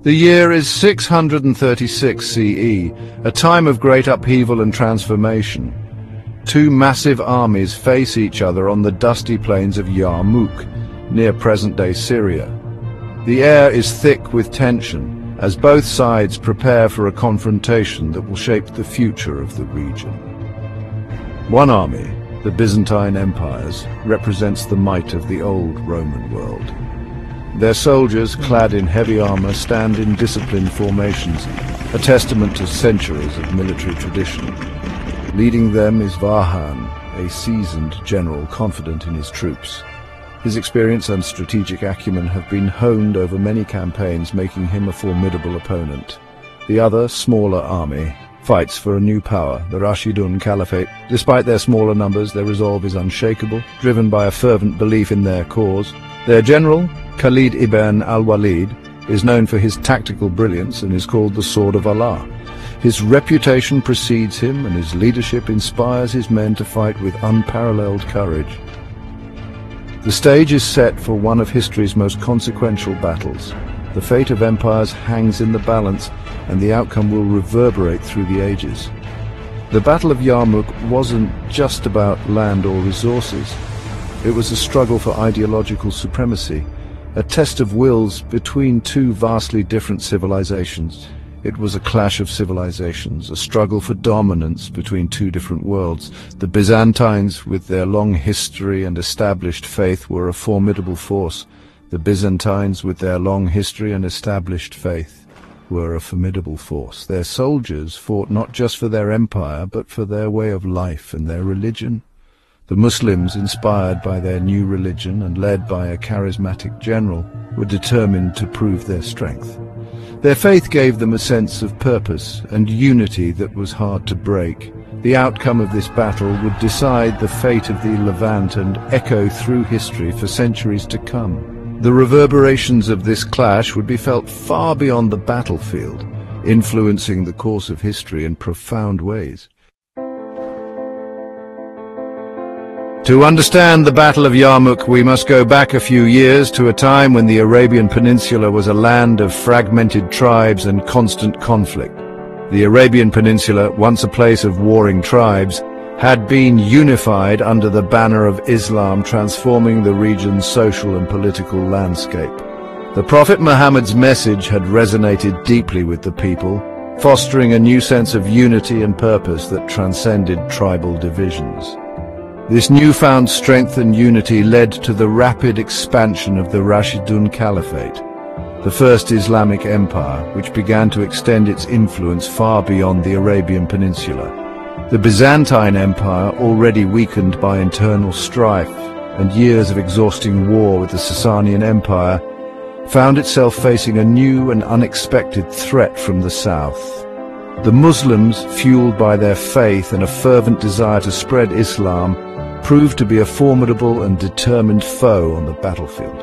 The year is 636 CE, a time of great upheaval and transformation. Two massive armies face each other on the dusty plains of Yarmouk, near present-day Syria. The air is thick with tension, as both sides prepare for a confrontation that will shape the future of the region. One army, the Byzantine Empires, represents the might of the old Roman world. Their soldiers, clad in heavy armor, stand in disciplined formations, a testament to centuries of military tradition. Leading them is Vahan, a seasoned general confident in his troops. His experience and strategic acumen have been honed over many campaigns, making him a formidable opponent. The other, smaller army fights for a new power, the Rashidun Caliphate. Despite their smaller numbers, their resolve is unshakable, driven by a fervent belief in their cause. Their general, Khalid ibn al-Walid, is known for his tactical brilliance and is called the Sword of Allah. His reputation precedes him, and his leadership inspires his men to fight with unparalleled courage. The stage is set for one of history's most consequential battles. The fate of empires hangs in the balance, and the outcome will reverberate through the ages. The Battle of Yarmouk wasn't just about land or resources. It was a struggle for ideological supremacy, a test of wills between two vastly different civilizations. It was a clash of civilizations, a struggle for dominance between two different worlds. The Byzantines, with their long history and established faith, were a formidable force. The Byzantines, with their long history and established faith, were a formidable force. Their soldiers fought not just for their empire, but for their way of life and their religion. The Muslims, inspired by their new religion and led by a charismatic general, were determined to prove their strength. Their faith gave them a sense of purpose and unity that was hard to break. The outcome of this battle would decide the fate of the Levant and echo through history for centuries to come. The reverberations of this clash would be felt far beyond the battlefield, influencing the course of history in profound ways. To understand the Battle of Yarmouk, we must go back a few years to a time when the Arabian Peninsula was a land of fragmented tribes and constant conflict. The Arabian Peninsula, once a place of warring tribes, had been unified under the banner of Islam, transforming the region's social and political landscape. The Prophet Muhammad's message had resonated deeply with the people, fostering a new sense of unity and purpose that transcended tribal divisions. This newfound strength and unity led to the rapid expansion of the Rashidun Caliphate, the first Islamic empire, which began to extend its influence far beyond the Arabian Peninsula. The Byzantine Empire, already weakened by internal strife and years of exhausting war with the Sasanian Empire, found itself facing a new and unexpected threat from the south. The Muslims, fueled by their faith and a fervent desire to spread Islam, proved to be a formidable and determined foe on the battlefield.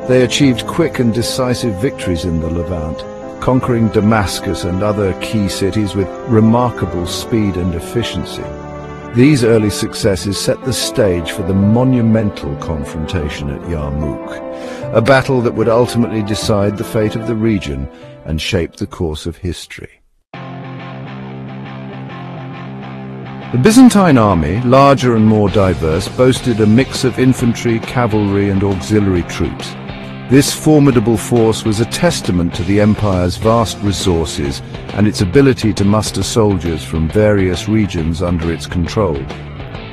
They achieved quick and decisive victories in the Levant, conquering Damascus and other key cities with remarkable speed and efficiency. These early successes set the stage for the monumental confrontation at Yarmouk, a battle that would ultimately decide the fate of the region and shape the course of history. The Byzantine army, larger and more diverse, boasted a mix of infantry, cavalry and auxiliary troops. This formidable force was a testament to the empire's vast resources and its ability to muster soldiers from various regions under its control.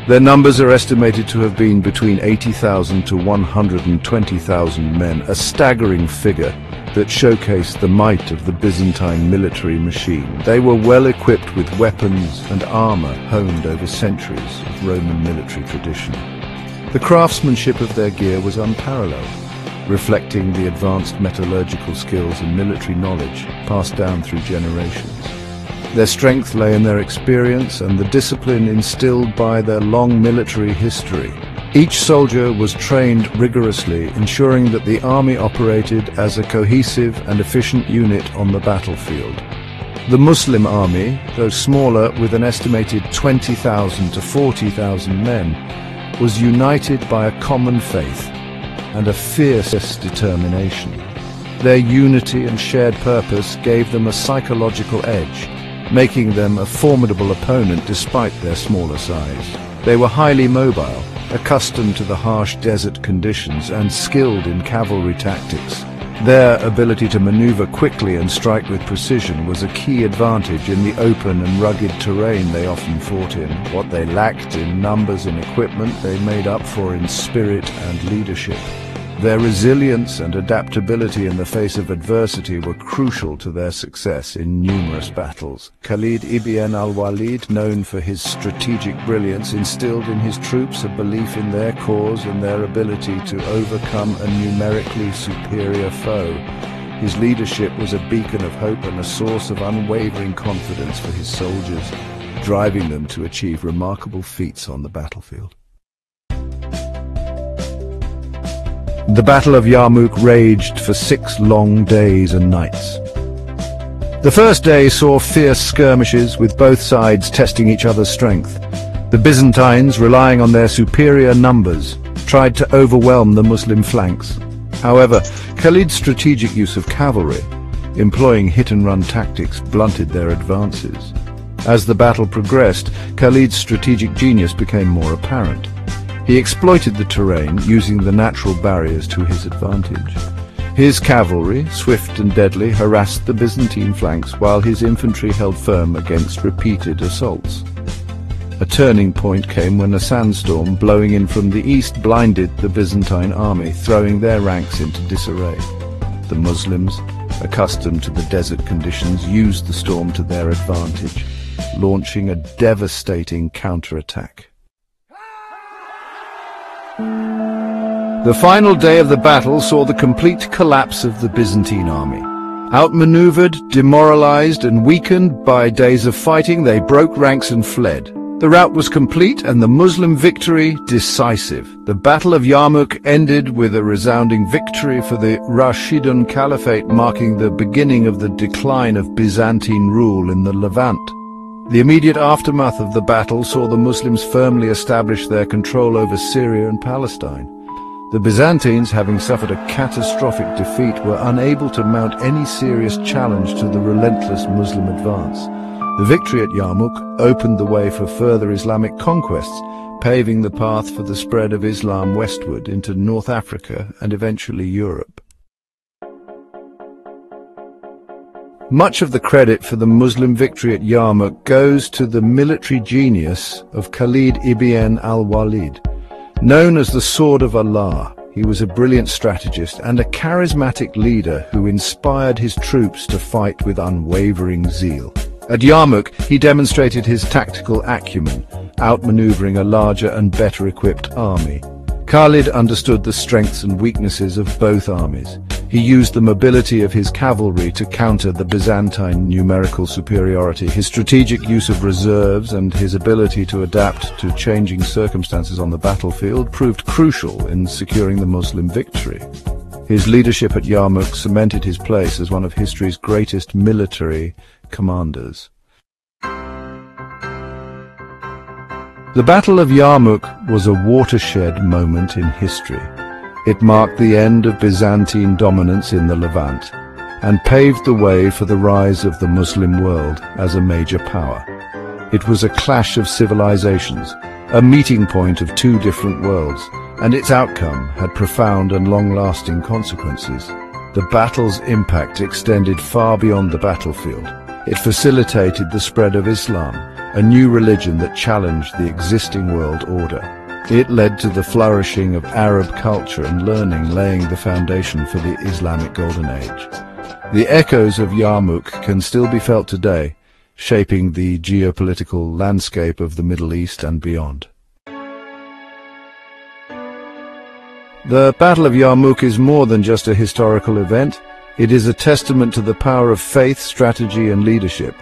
Their numbers are estimated to have been between 80,000 to 120,000 men, a staggering figure that showcased the might of the Byzantine military machine. They were well equipped with weapons and armor honed over centuries of Roman military tradition. The craftsmanship of their gear was unparalleled, reflecting the advanced metallurgical skills and military knowledge passed down through generations. Their strength lay in their experience and the discipline instilled by their long military history. Each soldier was trained rigorously, ensuring that the army operated as a cohesive and efficient unit on the battlefield. The Muslim army, though smaller with an estimated 20,000 to 40,000 men, was united by a common faith and a fierce determination. Their unity and shared purpose gave them a psychological edge, making them a formidable opponent despite their smaller size. They were highly mobile, accustomed to the harsh desert conditions and skilled in cavalry tactics. Their ability to maneuver quickly and strike with precision was a key advantage in the open and rugged terrain they often fought in. What they lacked in numbers and equipment, they made up for in spirit and leadership. Their resilience and adaptability in the face of adversity were crucial to their success in numerous battles. Khalid ibn al-Walid, known for his strategic brilliance, instilled in his troops a belief in their cause and their ability to overcome a numerically superior foe. His leadership was a beacon of hope and a source of unwavering confidence for his soldiers, driving them to achieve remarkable feats on the battlefield. The Battle of Yarmouk raged for 6 long days and nights. The first day saw fierce skirmishes, with both sides testing each other's strength. The Byzantines, relying on their superior numbers, tried to overwhelm the Muslim flanks. However, Khalid's strategic use of cavalry, employing hit-and-run tactics, blunted their advances. As the battle progressed, Khalid's strategic genius became more apparent. He exploited the terrain, using the natural barriers to his advantage. His cavalry, swift and deadly, harassed the Byzantine flanks, while his infantry held firm against repeated assaults. A turning point came when a sandstorm blowing in from the east blinded the Byzantine army, throwing their ranks into disarray. The Muslims, accustomed to the desert conditions, used the storm to their advantage, launching a devastating counterattack. The final day of the battle saw the complete collapse of the Byzantine army. Outmaneuvered, demoralized, and weakened by days of fighting, they broke ranks and fled. The rout was complete and the Muslim victory decisive. The Battle of Yarmouk ended with a resounding victory for the Rashidun Caliphate, marking the beginning of the decline of Byzantine rule in the Levant. The immediate aftermath of the battle saw the Muslims firmly establish their control over Syria and Palestine. The Byzantines, having suffered a catastrophic defeat, were unable to mount any serious challenge to the relentless Muslim advance. The victory at Yarmouk opened the way for further Islamic conquests, paving the path for the spread of Islam westward into North Africa and eventually Europe. Much of the credit for the Muslim victory at Yarmouk goes to the military genius of Khalid ibn al-Walid. Known as the Sword of Allah, he was a brilliant strategist and a charismatic leader who inspired his troops to fight with unwavering zeal. At Yarmouk, he demonstrated his tactical acumen, outmaneuvering a larger and better-equipped army. Khalid understood the strengths and weaknesses of both armies. He used the mobility of his cavalry to counter the Byzantine numerical superiority. His strategic use of reserves and his ability to adapt to changing circumstances on the battlefield proved crucial in securing the Muslim victory. His leadership at Yarmouk cemented his place as one of history's greatest military commanders. The Battle of Yarmouk was a watershed moment in history. It marked the end of Byzantine dominance in the Levant and paved the way for the rise of the Muslim world as a major power. It was a clash of civilizations, a meeting point of two different worlds, and its outcome had profound and long-lasting consequences. The battle's impact extended far beyond the battlefield. It facilitated the spread of Islam, a new religion that challenged the existing world order. It led to the flourishing of Arab culture and learning, laying the foundation for the Islamic Golden Age. The echoes of Yarmouk can still be felt today, shaping the geopolitical landscape of the Middle East and beyond. The Battle of Yarmouk is more than just a historical event. It is a testament to the power of faith, strategy, and leadership.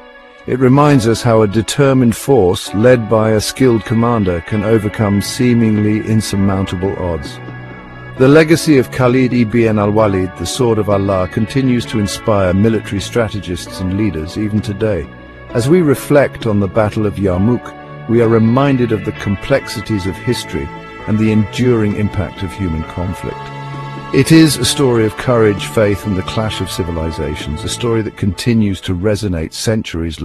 It reminds us how a determined force, led by a skilled commander, can overcome seemingly insurmountable odds. The legacy of Khalid ibn al-Walid, the Sword of Allah, continues to inspire military strategists and leaders even today. As we reflect on the Battle of Yarmouk, we are reminded of the complexities of history and the enduring impact of human conflict. It is a story of courage, faith and the clash of civilizations, a story that continues to resonate centuries later.